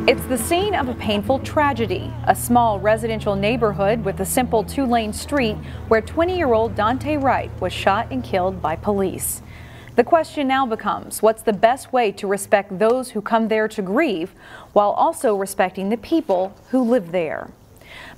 It's the scene of a painful tragedy, a small residential neighborhood with a simple two-lane street where 20-year-old DAUNTE WRIGHT was shot and killed by police. The question now becomes, what's the best way to respect those who come there to grieve while also respecting the people who live there?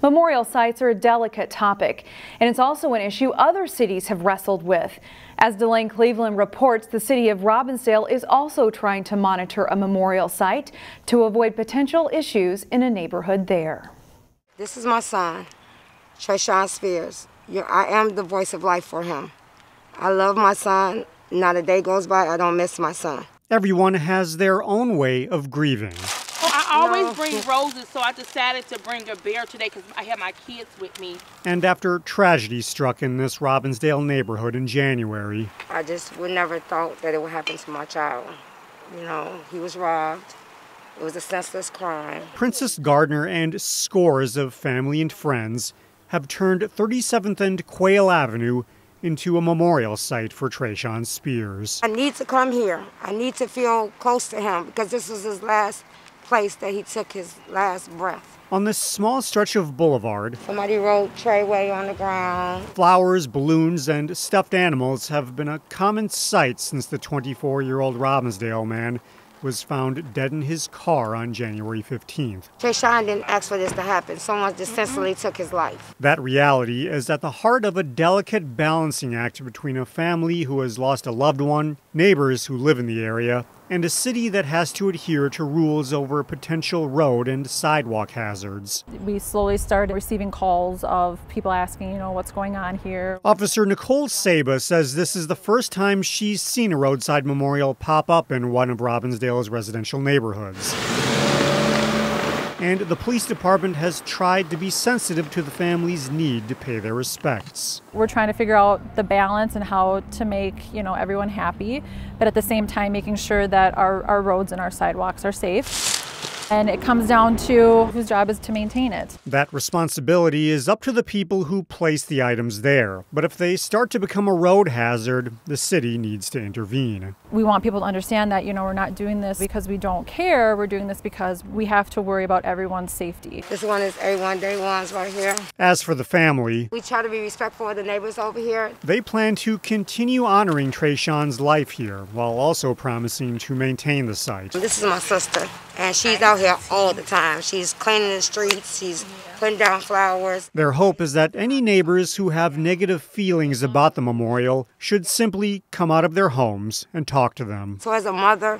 Memorial sites are a delicate topic, and it's also an issue other cities have wrestled with. As Delane Cleveland reports, the city of Robbinsdale is also trying to monitor a memorial site to avoid potential issues in a neighborhood there. This is my son, TRESEAN Spears. I am the voice of life for him. I love my son. Not a day goes by I don't miss my son. Everyone has their own way of grieving. I always bring roses, so I decided to bring a bear today because I have my kids with me. And after tragedy struck in this Robbinsdale neighborhood in January, I just would never thought that it would happen to my child. You know, he was robbed. It was a senseless crime. Princess Gardner and scores of family and friends have turned 37th and Quail Avenue into a memorial site for TRESEAN Spears. I need to come here. I need to feel close to him because this was his last place that he took his last breath. On this small stretch of boulevard, somebody wrote Treyway on the ground. Flowers, balloons, and stuffed animals have been a common sight since the 24-year-old Robbinsdale man was found dead in his car on January 15th. TRESEAN didn't ask for this to happen. Someone just senselessly took his life. That reality is at the heart of a delicate balancing act between a family who has lost a loved one, neighbors who live in the area, and a city that has to adhere to rules over potential road and sidewalk hazards. We slowly started receiving calls of people asking, what's going on here. Officer Nicole Saba says this is the first time she's seen a roadside memorial pop up in one of Robbinsdale's residential neighborhoods. And the police department has tried to be sensitive to the family's need to pay their respects. We're trying to figure out the balance and how to make, everyone happy, but at the same time making sure that our roads and our sidewalks are safe. And it comes down to whose job is to maintain it. That responsibility is up to the people who place the items there. But if they start to become a road hazard, the city needs to intervene. We want people to understand that, we're not doing this because we don't care. We're doing this because we have to worry about everyone's safety. This one is A1 Day Ones right here. As for the family, we try to be respectful of the neighbors over here. They plan to continue honoring TRESEAN's life here while also promising to maintain the site. This is my sister, and she's out here all the time. She's cleaning the streets, she's putting down flowers. Their hope is that any neighbors who have negative feelings about the memorial should simply come out of their homes and talk to them. So as a mother,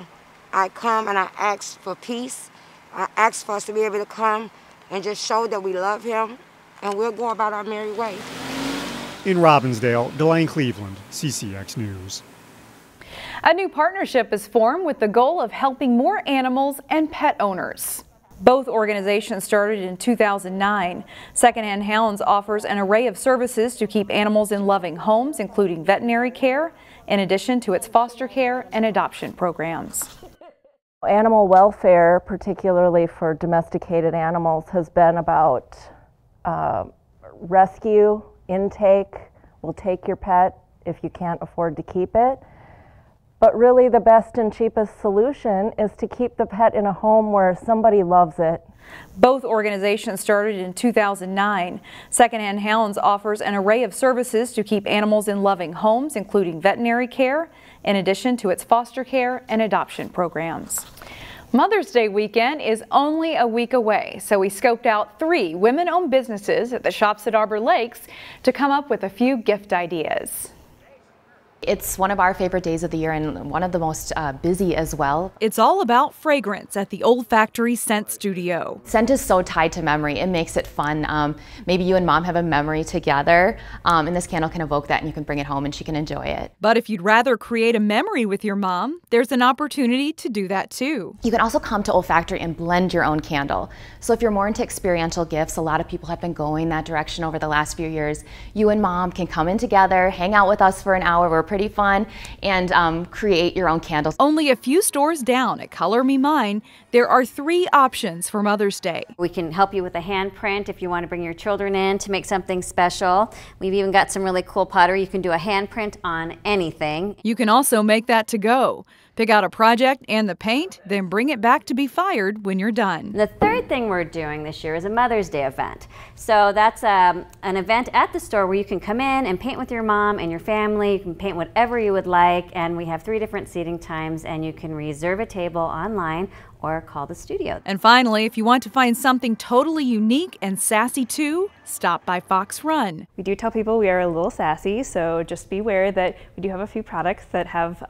I come and I ask for peace. I ask for us to be able to come and just show that we love him, and we'll go about our merry way. In Robbinsdale, Delane Cleveland, CCX News. A new partnership is formed with the goal of helping more animals and pet owners. Both organizations started in 2009. Secondhand Hounds offers an array of services to keep animals in loving homes, including veterinary care, in addition to its foster care and adoption programs. Animal welfare, particularly for domesticated animals, has been about rescue, intake. We'll take your pet if you can't afford to keep it. But really the best and cheapest solution is to keep the pet in a home where somebody loves it. Both organizations started in 2009. Secondhand Hounds offers an array of services to keep animals in loving homes, including veterinary care, in addition to its foster care and adoption programs. Mother's Day weekend is only a week away, so we scoped out 3 women-owned businesses at the shops at Arbor Lakes to come up with a few gift ideas. It's one of our favorite days of the year and one of the most busy as well. It's all about fragrance at the OLFACTORY Scent Studio. Scent is so tied to memory. It makes it fun. Maybe you and Mom have a memory together, and this candle can evoke that and you can bring it home and she can enjoy it. But if you'd rather create a memory with your mom, there's an opportunity to do that too. You can also come to OLFACTORY and blend your own candle. So if you're more into experiential gifts, a lot of people have been going that direction over the last few years. You and Mom can come in together, hang out with us for an hour. We're pretty fun, and create your own candles. Only a few stores down at Color Me Mine, there are 3 options for Mother's Day. We can help you with a handprint if you want to bring your children in to make something special. We've even got some really cool pottery. You can do a handprint on anything. You can also make that to go. Pick out a project and the paint, then bring it back to be fired when you're done. The third thing we're doing this year is a Mother's Day event. So that's an event at the store where you can come in and paint with your mom and your family. You can paint whatever you would like, and we have 3 different seating times, and you can reserve a table online or call the studio. And finally, if you want to find something totally unique and sassy too, stop by Fox Run. We do tell people we are a little sassy, so just be aware that we do have a few products that have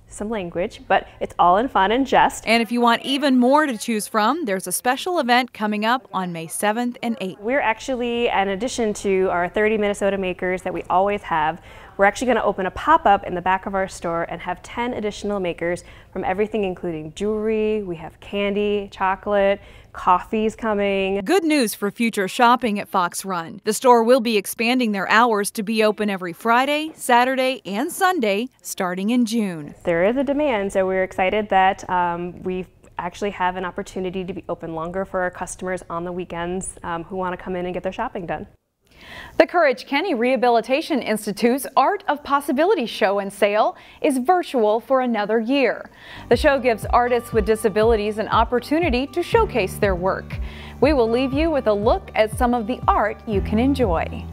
some language, but it's all in fun and jest. And if you want even more to choose from, there's a special event coming up on May 7th and 8th. We're actually, in addition to our 30 Minnesota makers that we always have, we're actually going to open a pop-up in the back of our store and have 10 additional makers from everything including jewelry, we have candy, chocolate, coffee's coming. Good news for future shopping at Fox Run. The store will be expanding their hours to be open every Friday, Saturday, and Sunday starting in June. There is a demand, so we're excited that we actually have an opportunity to be open longer for our customers on the weekends who want to come in and get their shopping done. The Courage Kenny Rehabilitation Institute's Art of Possibility show and sale is virtual for another year. The show gives artists with disabilities an opportunity to showcase their work. We will leave you with a look at some of the art you can enjoy.